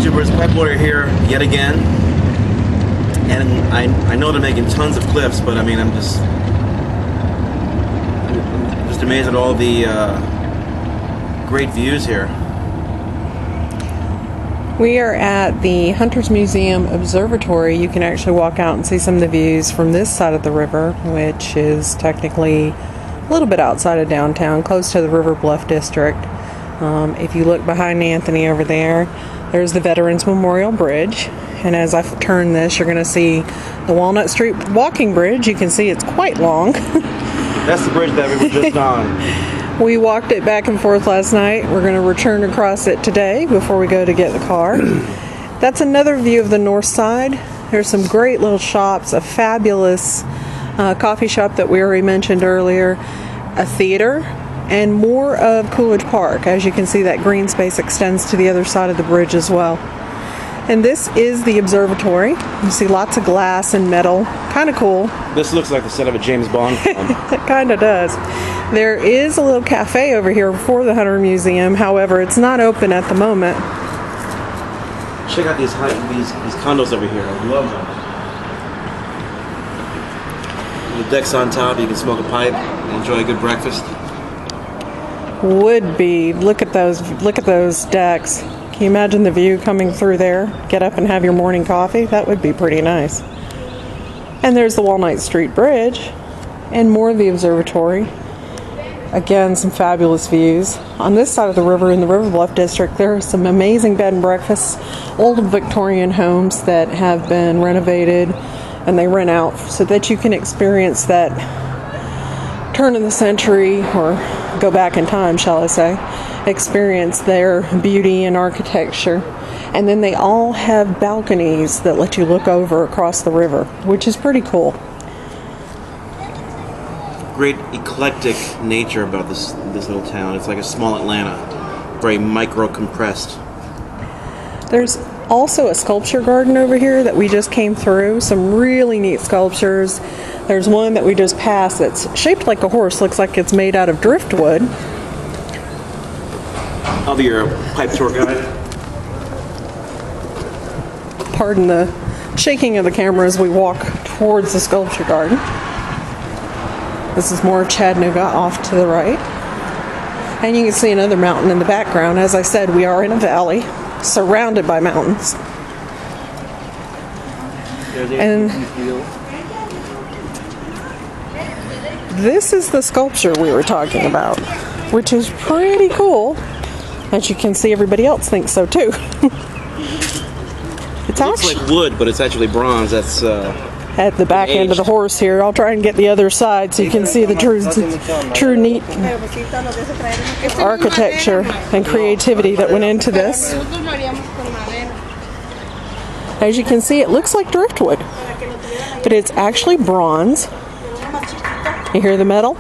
YouTubers, PipeLawyer here yet again. And I know they're making tons of clips, but I mean, I'm just amazed at all the great views here. We are at the Hunters Museum Observatory. You can actually walk out and see some of the views from this side of the river, which is technically a little bit outside of downtown, close to the River Bluff District. If you look behind Anthony over there, there's the Veterans Memorial Bridge. And as I turn this, you're going to see the Walnut Street Walking Bridge. You can see it's quite long. That's the bridge that we were just on. We walked it back and forth last night. We're going to return across it today before we go to get the car. That's another view of the north side. There's some great little shops, a fabulous coffee shop that we already mentioned earlier, a theater, and more of Coolidge Park. As you can see, that green space extends to the other side of the bridge as well. And this is the observatory. You see lots of glass and metal. Kind of cool. This looks like the set of a James Bond film. It kind of does. There is a little cafe over here for the Hunter Museum. However, it's not open at the moment. Check out these condos over here. I love them. The deck's on top. You can smoke a pipe and enjoy a good breakfast. Would be. Look at those decks. Can you imagine the view coming through there? Get up and have your morning coffee? That would be pretty nice. And there's the Walnut Street Bridge and more of the observatory. Again, some fabulous views. On this side of the river in the River Bluff District, there are some amazing bed and breakfasts, old Victorian homes that have been renovated and they rent out so that you can experience that turn of the century, or go back in time, shall I say, experience their beauty and architecture. And then they all have balconies that let you look over across the river, which is pretty cool. Great eclectic nature about this little town. It's like a small Atlanta, very micro compressed. There's also a sculpture garden over here that we just came through. Some really neat sculptures. There's one that we just passed that's shaped like a horse. Looks like it's made out of driftwood. I'll be your pipe tour guide. Pardon the shaking of the camera as we walk towards the sculpture garden. This is more of Chattanooga off to the right. And you can see another mountain in the background. As I said, we are in a valley surrounded by mountains. And this is the sculpture we were talking about, which is pretty cool. As you can see, everybody else thinks so too. It looks like wood, but it's actually bronze. That's at the back end of the horse here. I'll try and get the other side so you can see the true neat architecture and creativity that went into this. As you can see, it looks like driftwood, but it's actually bronze. You hear the metal?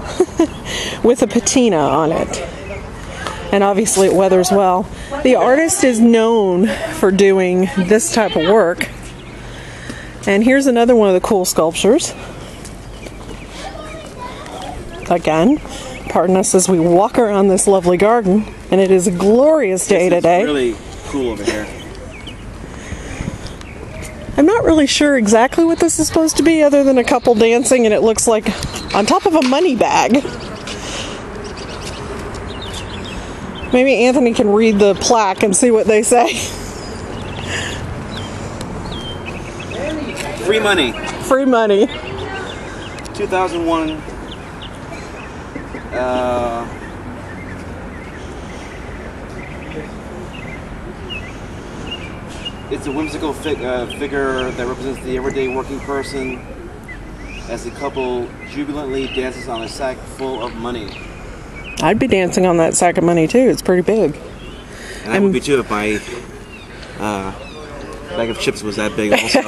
With a patina on it. And obviously it weathers well. The artist is known for doing this type of work. And here's another one of the cool sculptures. Again, pardon us as we walk around this lovely garden. And it is a glorious day today. It's really cool over here. I'm not really sure exactly what this is supposed to be other than a couple dancing, and it looks like on top of a money bag. Maybe Anthony can read the plaque and see what they say. Free money. Free money. 2001. It's a whimsical figure that represents the everyday working person as the couple jubilantly dances on a sack full of money. I'd be dancing on that sack of money too. It's pretty big. And I would be too if my bag of chips was that big also.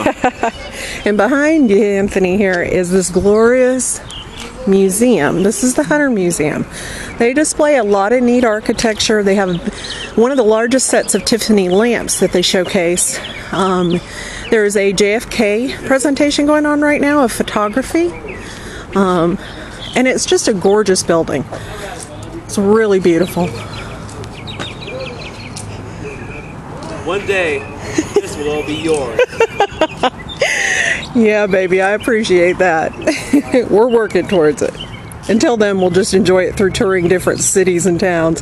And behind you, Anthony, here is this glorious museum. This is the Hunter Museum. They display a lot of neat architecture. They have one of the largest sets of Tiffany lamps that they showcase. There is a JFK presentation going on right now of photography. And it's just a gorgeous building. It's really beautiful. One day, this will all be yours. Yeah, baby, I appreciate that. We're working towards it. Until then, we'll just enjoy it through touring different cities and towns.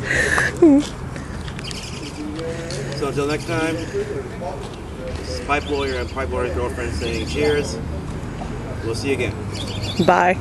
So until next time, this is PipeLawyer and PipeLawyer and Girlfriend saying cheers. We'll see you again. Bye.